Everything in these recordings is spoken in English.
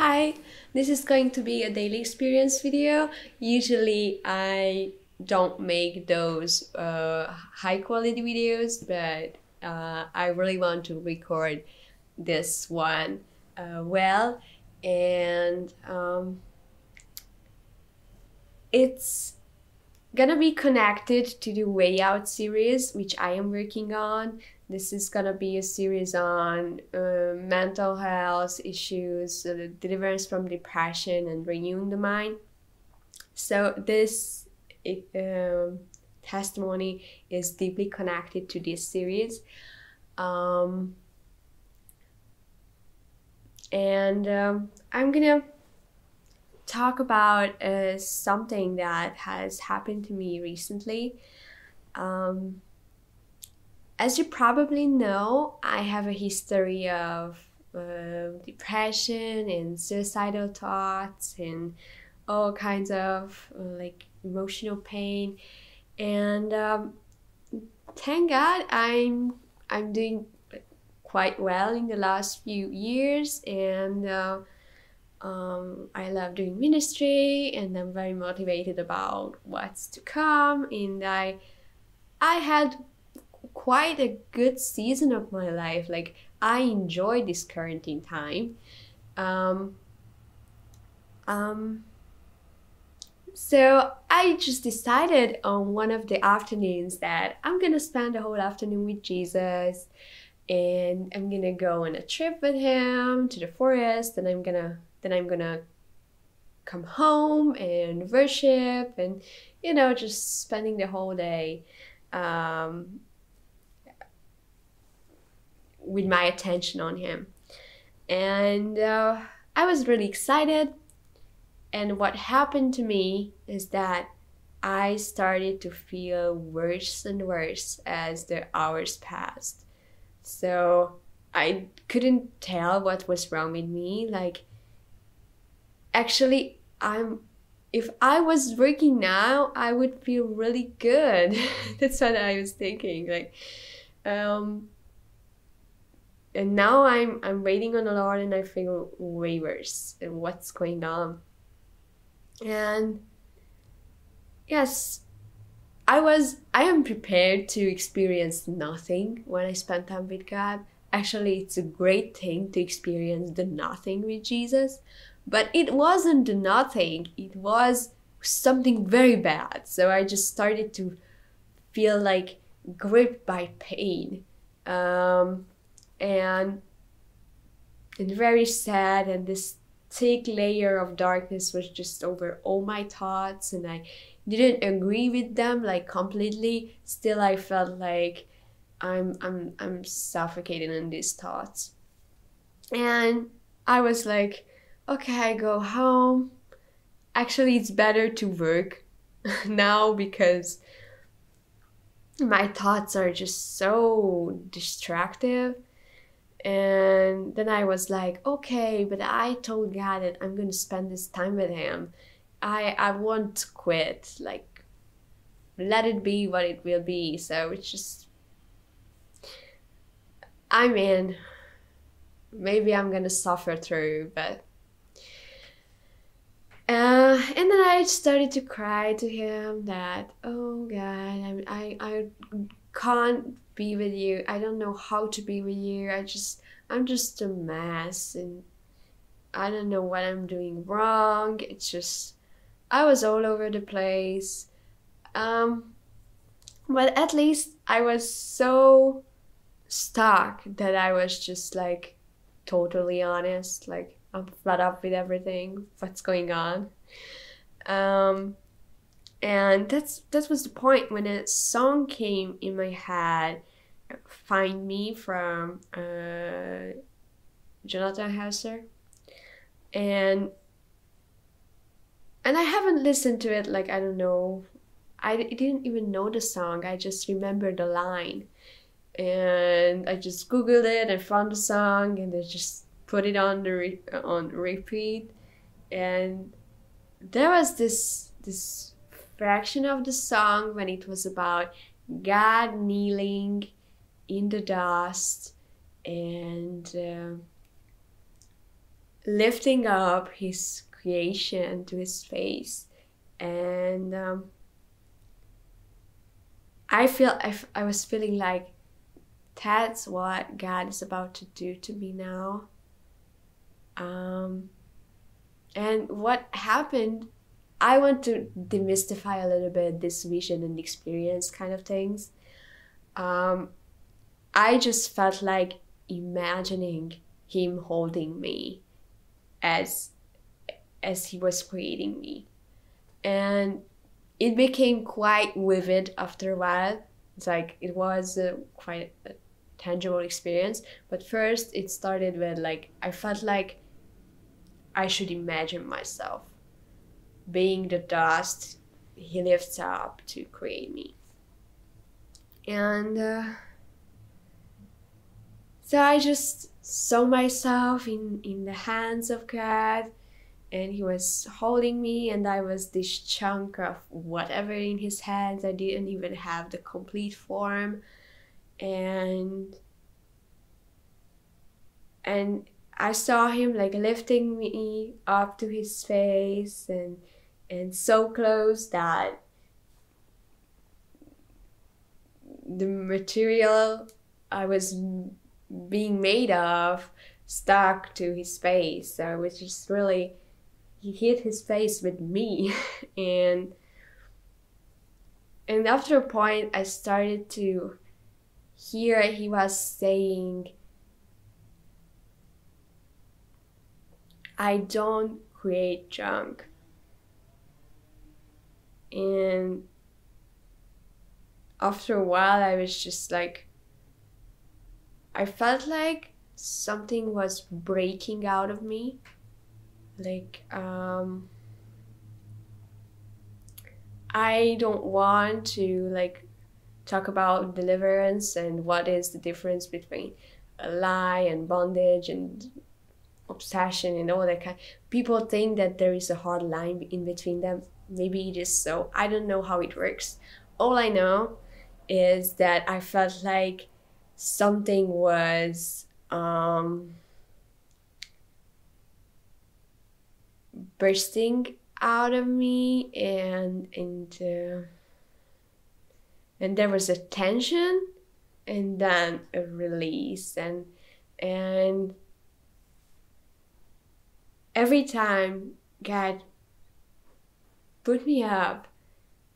Hi, this is going to be a daily experience video. Usually I don't make those high quality videos, but I really want to record this one well, and it's gonna be connected to the Way Out series, which I am working on. This is gonna be a series on mental health issues, deliverance from depression, and renewing the mind. So this testimony is deeply connected to this series. I'm gonna talk about something that has happened to me recently. As you probably know, I have a history of depression and suicidal thoughts and all kinds of like emotional pain. And thank God I'm doing quite well in the last few years, and I love doing ministry, and I'm very motivated about what's to come. And I had quite a good season of my life. Like, I enjoy this quarantine time. Um, um, so I just decided on one of the afternoons that I'm gonna spend the whole afternoon with Jesus, and I'm gonna go on a trip with him to the forest, and I'm gonna come home and worship, and just spending the whole day um, with my attention on him. And I was really excited. And what happened to me is that I started to feel worse and worse as the hours passed. So I couldn't tell what was wrong with me. Like, actually, if I was working now, I would feel really good. That's what I was thinking. Like, and now I'm waiting on the Lord, and I feel way worse. And what's going on? And yes, I am prepared to experience nothing when I spend time with God. Actually, it's a great thing to experience the nothing with Jesus, but it wasn't the nothing, it was something very bad. So I just started to feel like gripped by pain. And very sad, and this thick layer of darkness was just over all my thoughts, and I didn't agree with them like completely. Still, I felt like I'm suffocating in these thoughts. And I was like, okay, I go home. Actually, it's better to work now because my thoughts are just so distractive. And then I was like, okay, but I told God that I'm gonna spend this time with him. I won't quit. Like, let it be what it will be. So it's just, I mean, maybe I'm gonna suffer through, but and then I started to cry to him that, oh God, I can't be with you. I don't know how to be with you. I'm just a mess, and I don't know what I'm doing wrong. It's just, I was all over the place. But at least I was so stuck that I was just like totally honest. Like, I'm fed up with everything. What's going on? Um, and that was the point when a song came in my head, "Find Me" from Jonathan Hauser, and I haven't listened to it, like, I don't know. I didn't even know the song. I just remember the line, and I just googled it and found the song, and I just put it on on repeat. And there was this fraction of the song when it was about God kneeling in the dust, and lifting up his creation to his face. And I was feeling like that's what God is about to do to me now. And what happened, I want to demystify a little bit this vision and experience kind of things. I just felt like imagining him holding me as he was creating me. And it became quite vivid after a while. It's like it was quite a tangible experience. But first it started with like, I felt like I should imagine myself being the dust he lifts up to create me. And so I just saw myself in the hands of God, and he was holding me, and I was this chunk of whatever in his hands. I didn't even have the complete form. And I saw him like lifting me up to his face, and so close that the material I was being made of stuck to his face. So it was just really, he hit his face with me. and after a point I started to hear he was saying, I don't create junk. And after a while I was just like, I felt like something was breaking out of me. Like, I don't want to like talk about deliverance and what is the difference between a lie and bondage and obsession and all that kind. People think that there is a hard line in between them. Maybe it is so. I don't know how it works. All I know is that I felt like something was bursting out of me, and there was a tension and then a release, and every time God put me up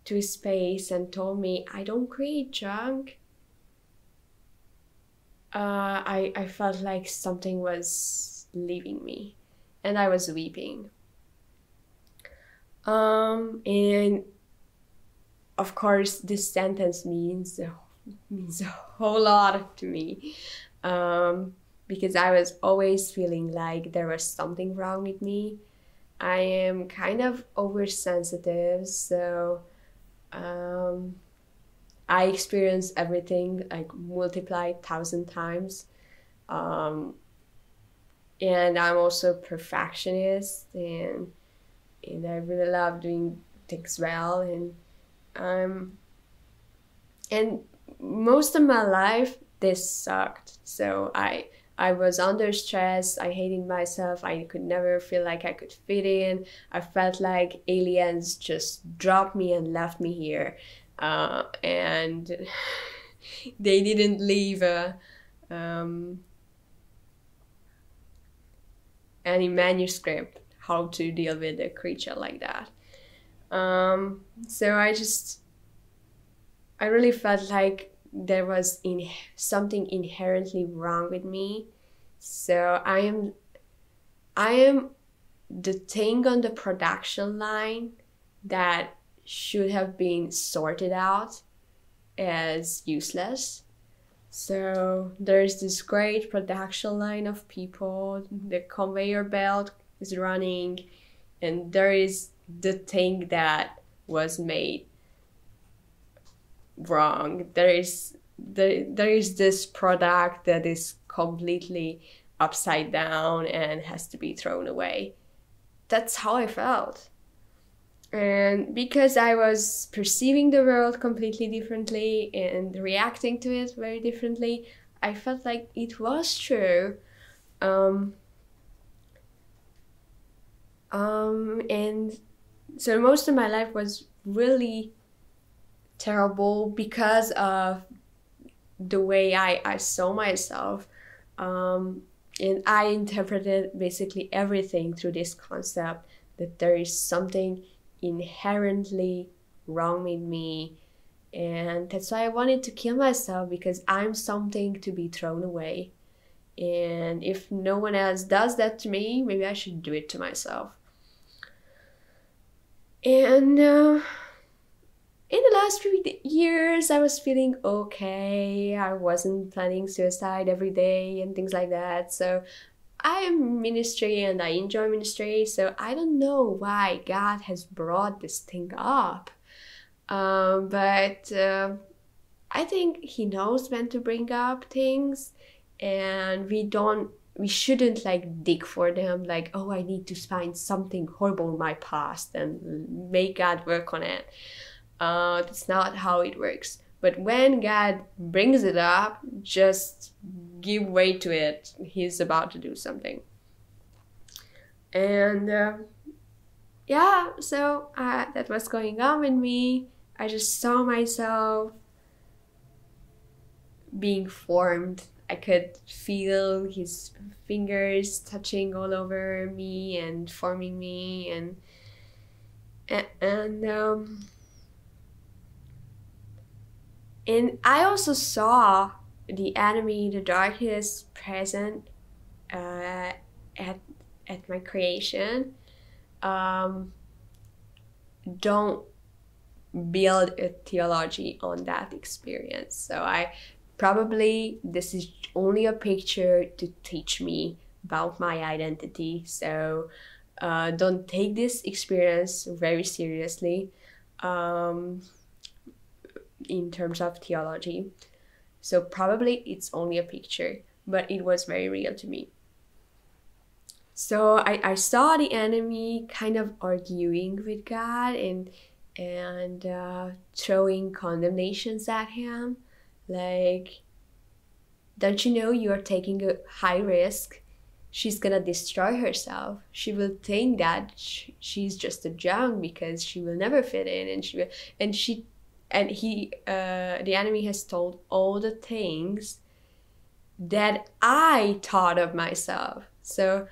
to a space and told me I don't create junk, I felt like something was leaving me, and I was weeping. And of course this sentence means a whole lot to me, because I was always feeling like there was something wrong with me. I am kind of oversensitive, so I experience everything like multiplied 1,000 times. And I'm also a perfectionist, and I really love doing things well, and most of my life this sucked. So I was under stress, I hated myself, I could never feel like I could fit in. I felt like aliens just dropped me and left me here, and they didn't leave any manuscript how to deal with a creature like that. So I really felt like there was something inherently wrong with me. So I am the thing on the production line that should have been sorted out as useless. So there's this great production line of people, the conveyor belt is running, and there is the thing that was made wrong. There is this product that is completely upside down and has to be thrown away. That's how I felt. And because I was perceiving the world completely differently and reacting to it very differently, I felt like it was true. And so most of my life was really terrible because of the way I saw myself. And I interpreted basically everything through this concept that there is something inherently wrong with me. And that's why I wanted to kill myself, because I'm something to be thrown away. And if no one else does that to me, maybe I should do it to myself. And in the last few years, I was feeling okay. I wasn't planning suicide every day and things like that. So I am ministry and I enjoy ministry. So I don't know why God has brought this thing up. But I think He knows when to bring up things, and we shouldn't like dig for them, like, oh, I need to find something horrible in my past and make God work on it. That's not how it works. But when God brings it up, just give way to it. He's about to do something. And yeah, so that was going on with me. I just saw myself being formed. I could feel His fingers touching all over me and forming me, and I also saw the enemy, the darkness present at my creation. Don't build a theology on that experience. So this is only a picture to teach me about my identity. So don't take this experience very seriously in terms of theology. So probably it's only a picture, but it was very real to me. So I saw the enemy kind of arguing with God and throwing condemnations at Him, like, don't you know you are taking a high risk? She's gonna destroy herself. She will think that she's just a junk because she will never fit in, the enemy has told all the things that I thought of myself. So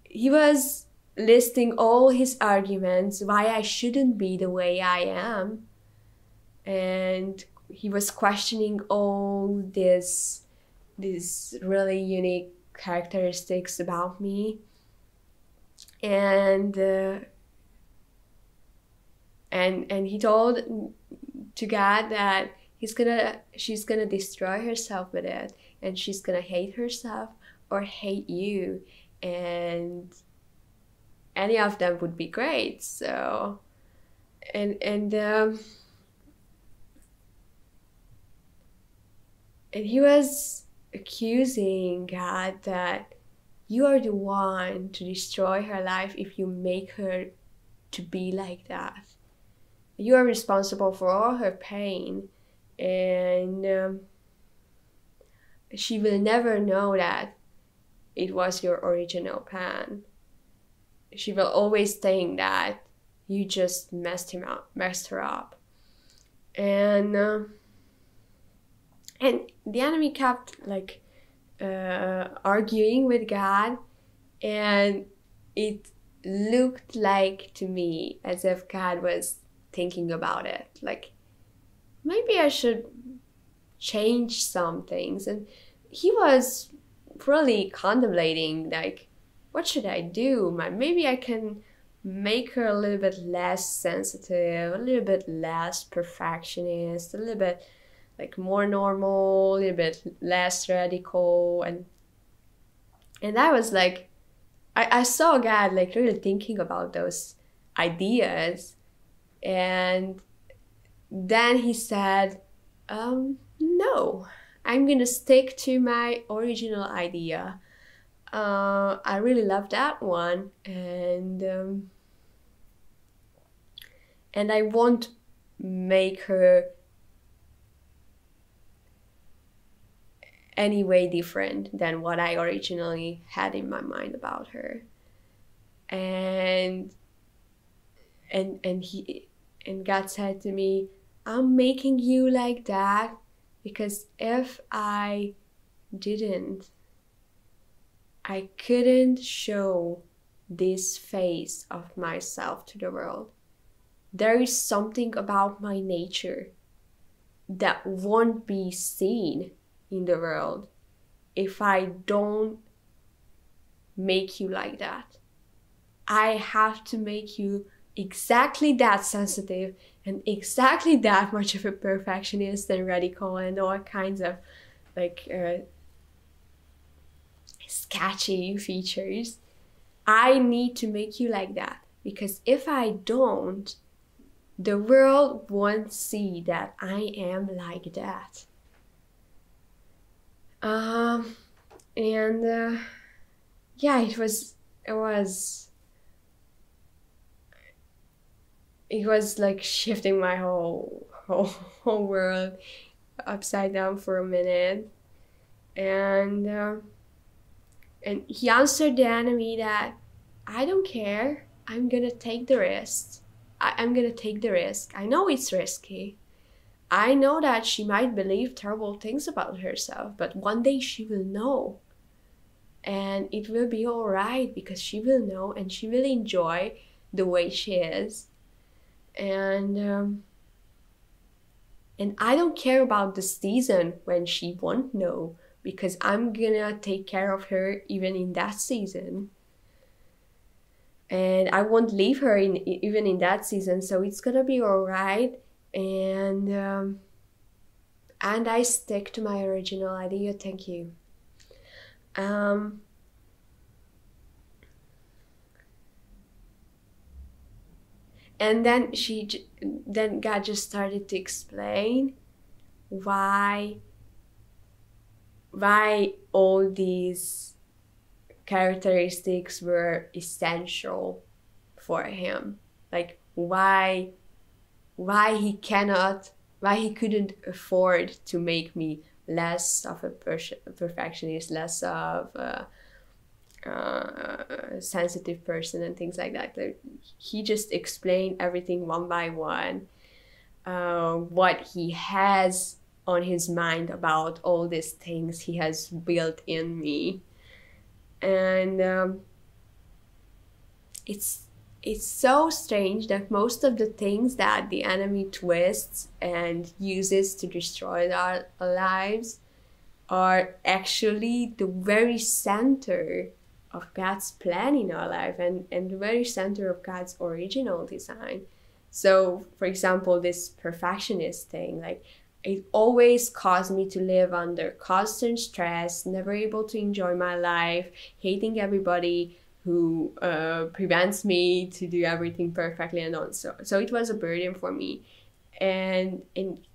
he was listing all his arguments why I shouldn't be the way I am. And he was questioning all these really unique characteristics about me. And he told to God that she's gonna destroy herself with it, and she's gonna hate herself or hate you, and any of them would be great. So and he was accusing God that you are the one to destroy her life if you make her to be like that. You are responsible for all her pain, and she will never know that it was your original plan. She will always think that you just messed her up. And the enemy kept like arguing with God, and it looked like to me as if God was thinking about it, like, maybe I should change some things. And he was really contemplating, like, what should I do? Maybe I can make her a little bit less sensitive, a little bit less perfectionist, a little bit like more normal, a little bit less radical. And I was like, I saw God like really thinking about those ideas. And then he said, no, I'm gonna stick to my original idea. I really love that one, and I won't make her any way different than what I originally had in my mind about her. And God said to me, I'm making you like that because if I didn't, I couldn't show this face of myself to the world. There is something about my nature that won't be seen in the world if I don't make you like that. I have to make you exactly that sensitive and exactly that much of a perfectionist and radical and all kinds of like sketchy features. I need to make you like that because if I don't, the world won't see that I am like that. Yeah, it was like shifting my whole world upside down for a minute. And he answered the enemy that I don't care. I'm gonna take the risk. I'm gonna take the risk. I know it's risky. I know that she might believe terrible things about herself, but one day she will know. And it will be all right because she will know and she will enjoy the way she is. And I don't care about the season when she won't know because I'm gonna take care of her even in that season. And I won't leave her even in that season, so it's gonna be all right. And I stick to my original idea. Thank you. And then God just started to explain why all these characteristics were essential for him. Like why he couldn't afford to make me less of a perfectionist, less of a sensitive person and things like that. Like, he just explained everything one by one, what he has on his mind about all these things he has built in me. And it's so strange that most of the things that the enemy twists and uses to destroy our lives are actually the very center of God's plan in our life and the very center of God's original design. So, for example, this perfectionist thing, like, it always caused me to live under constant stress, never able to enjoy my life, hating everybody who prevents me to do everything perfectly and on. So it was a burden for me. And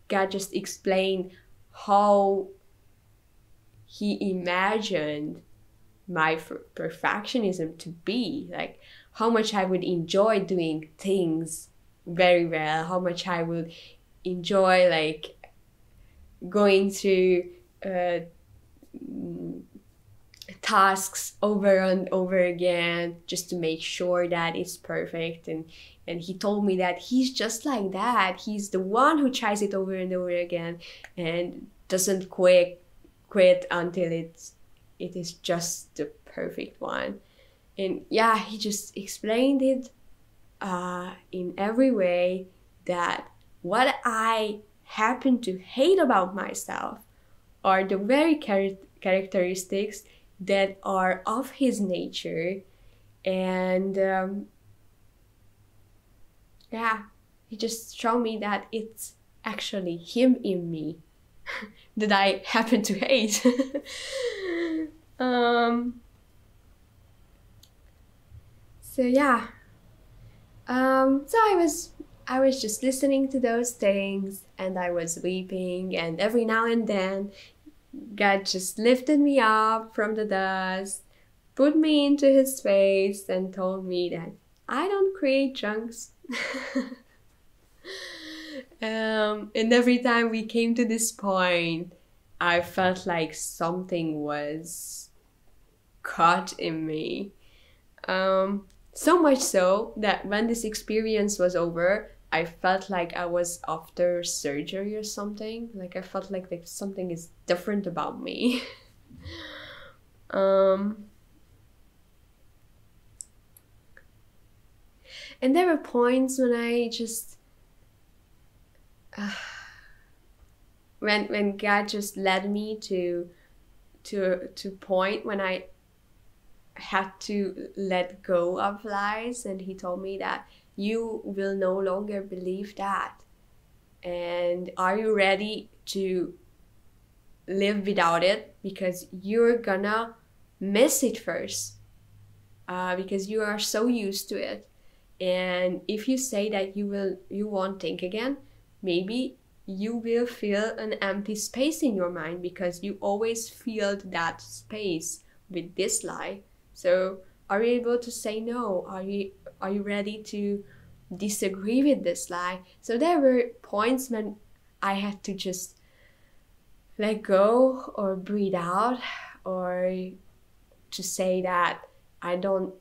God just explained how he imagined my perfectionism to be, like how much I would enjoy doing things very well, how much I would enjoy like going through tasks over and over again just to make sure that it's perfect. And he told me that he's just like that. He's the one who tries it over and over again and doesn't quit until it is just the perfect one. And yeah, he just explained it in every way, that what I happen to hate about myself are the very characteristics that are of his nature. And yeah, he just showed me that it's actually him in me that I happen to hate. So yeah, so I was just listening to those things and I was weeping, and every now and then God just lifted me up from the dust, put me into his face and told me that I don't create junks. And every time we came to this point, I felt like something was caught in me. So much so that when this experience was over, I felt like I was after surgery or something. Like I felt like something is different about me. um, and there were points when I just when God just led me to point when I had to let go of lies, and he told me that you will no longer believe that. And are you ready to live without it? Because you're gonna miss it first, because you are so used to it. And if you say that you won't think again, maybe you will feel an empty space in your mind because you always filled that space with this lie. So are you able to say no? Are you ready to disagree with this lie? So there were points when I had to just let go or breathe out, or to say that I don't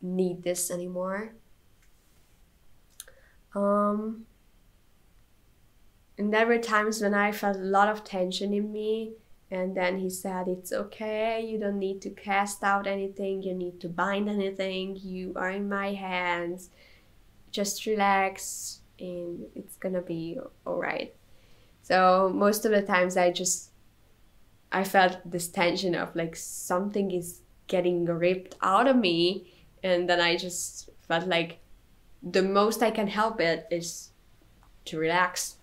need this anymore. And there were times when I felt a lot of tension in me, and then he said, it's okay, you don't need to cast out anything, you need to bind anything, you are in my hands, just relax and it's gonna be all right. So most of the times I felt this tension of like something is getting ripped out of me, and then I just felt like the most I can help it is to relax,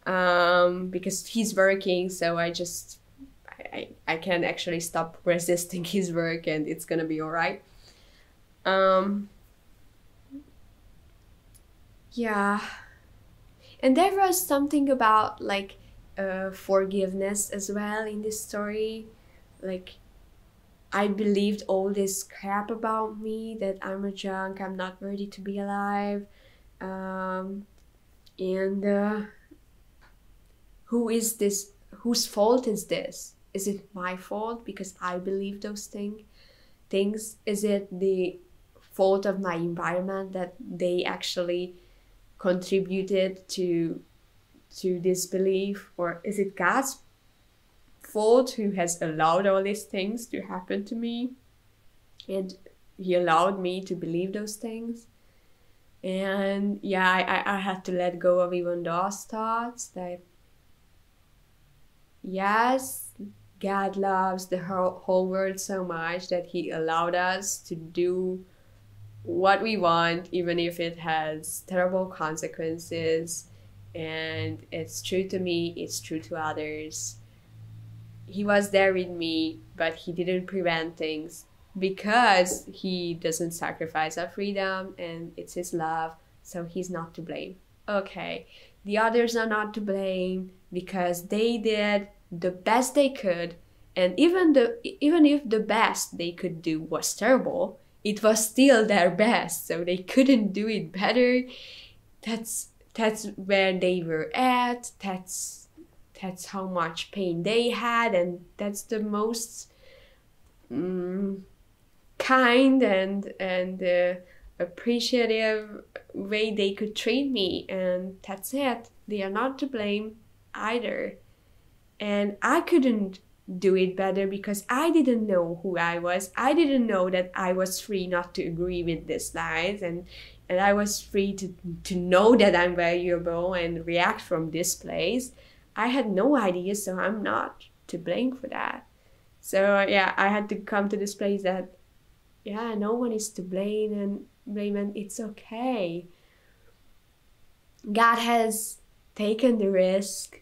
because he's working, so I can actually stop resisting his work and it's gonna be all right. Yeah, and there was something about like forgiveness as well in this story. Like I believed all this crap about me, that I'm a junk, I'm not worthy to be alive, and who is this? Whose fault is this? Is it my fault because I believe those things? Is it the fault of my environment that they actually contributed to this belief, or is it God's fault who has allowed all these things to happen to me, and he allowed me to believe those things? And yeah, I had to let go of even those thoughts, that yes, God loves the whole world so much that he allowed us to do what we want, even if it has terrible consequences. And it's true to me, it's true to others. He was there with me, but he didn't prevent things because he doesn't sacrifice our freedom, and it's his love, so he's not to blame. Okay, the others are not to blame because they did the best they could, and even if the best they could do was terrible, it was still their best, so they couldn't do it better. That's where they were at. That's how much pain they had, and that's the most kind and appreciative way they could treat me, and that's it. They are not to blame either. And I couldn't do it better because I didn't know who I was. I didn't know that I was free not to agree with these lies, and I was free to know that I'm valuable and react from this place. I had no idea, so I'm not to blame for that. So yeah, I had to come to this place that yeah, no one is to blame, and it's okay. God has taken the risk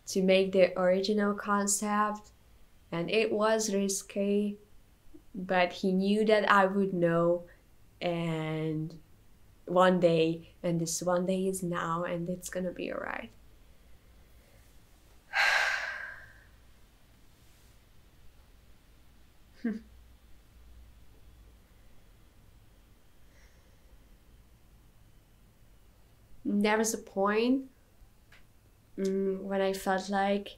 to make the original concept, and it was risky, but he knew that I would know, and one day, and this one day is now, and it's gonna be all right. There was a point when I felt like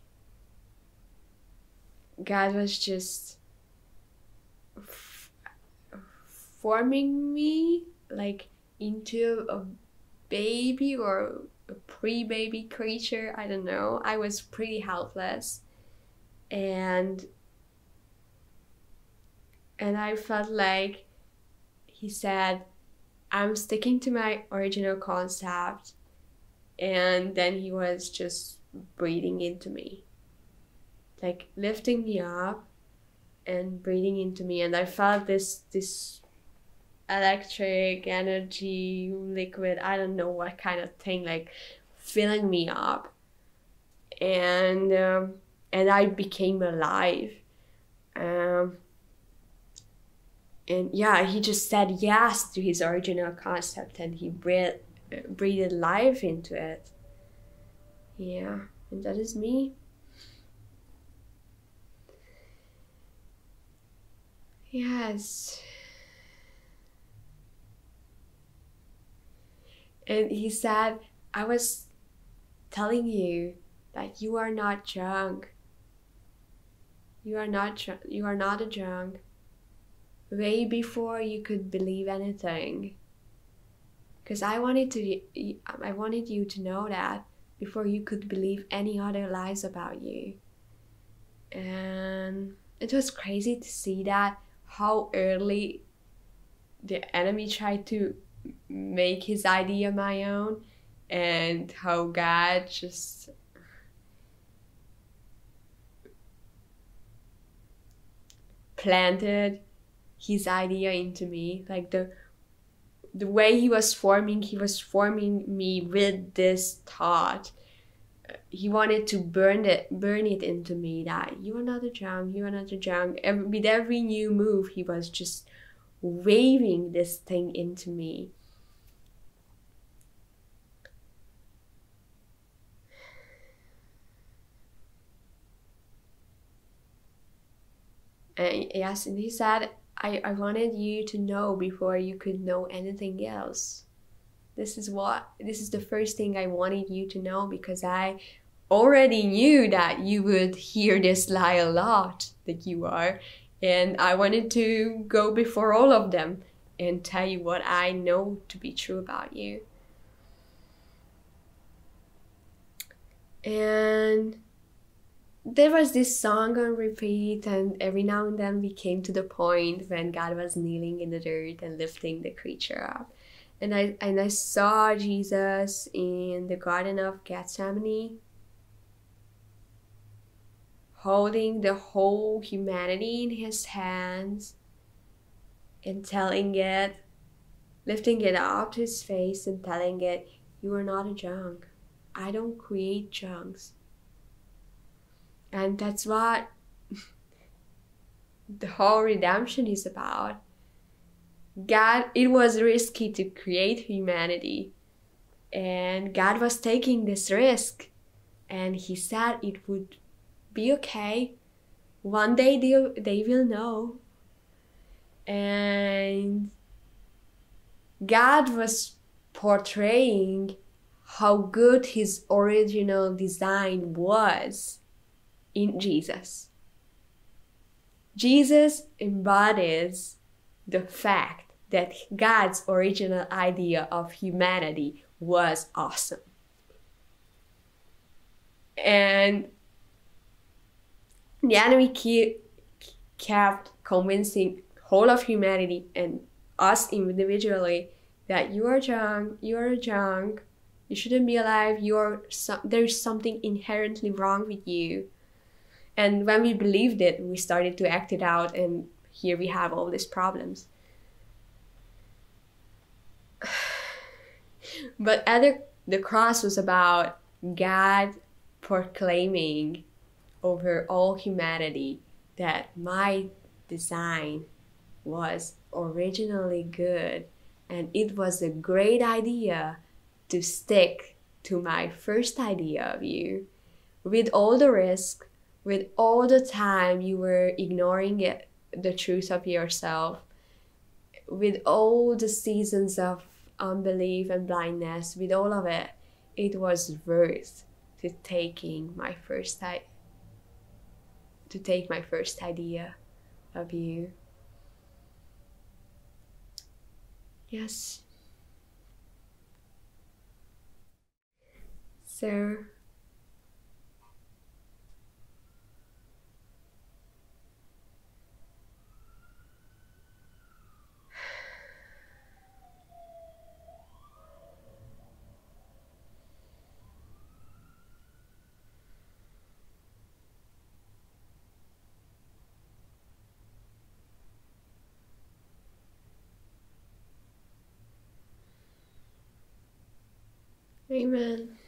God was just forming me like into a baby or a pre-baby creature. I don't know. I was pretty helpless, and I felt like he said, I'm sticking to my original concept, and then he was just breathing into me, like lifting me up and breathing into me. And I felt this electric energy, liquid, I don't know what kind of thing, like filling me up, and I became alive. And yeah, he just said yes to his original concept, and he breathed life into it. Yeah, and that is me. Yes. And he said, I was telling you that you are not drunk. You are not a drunk. Way before you could believe anything. Because I wanted you to know that before you could believe any other lies about you. And it was crazy to see that, how early the enemy tried to make his idea my own, and how God just planted his idea into me. Like the way he was forming me with this thought. He wanted to burn it into me that you are not a drunk, you are not a drunk. With every new move, he was just waving this thing into me. And yes, and he said, I wanted you to know before you could know anything else. This is the first thing I wanted you to know, because I already knew that you would hear this lie a lot, that you are. And I wanted to go before all of them and tell you what I know to be true about you. And there was this song on repeat, and every now and then we came to the point when God was kneeling in the dirt and lifting the creature up. And I saw Jesus in the Garden of Gethsemane, holding the whole humanity in his hands and lifting it up to his face and telling it, you are not a junk. I don't create junks. And that's what the whole redemption is about. God, it was risky to create humanity, and God was taking this risk, and he said it would be okay. One day they will know. And God was portraying how good his original design was in Jesus. Jesus embodies the fact that God's original idea of humanity was awesome. And the enemy kept convincing whole of humanity and us individually that you are junk, you shouldn't be alive, there's something inherently wrong with you. And when we believed it, we started to act it out, and here we have all these problems. But the cross was about God proclaiming over all humanity that my design was originally good, and it was a great idea to stick to my first idea of you, with all the risk, with all the time you were ignoring the truth of yourself, with all the seasons of unbelief and blindness, with all of it, it was worth to take my first idea of you. Yes. So, amen.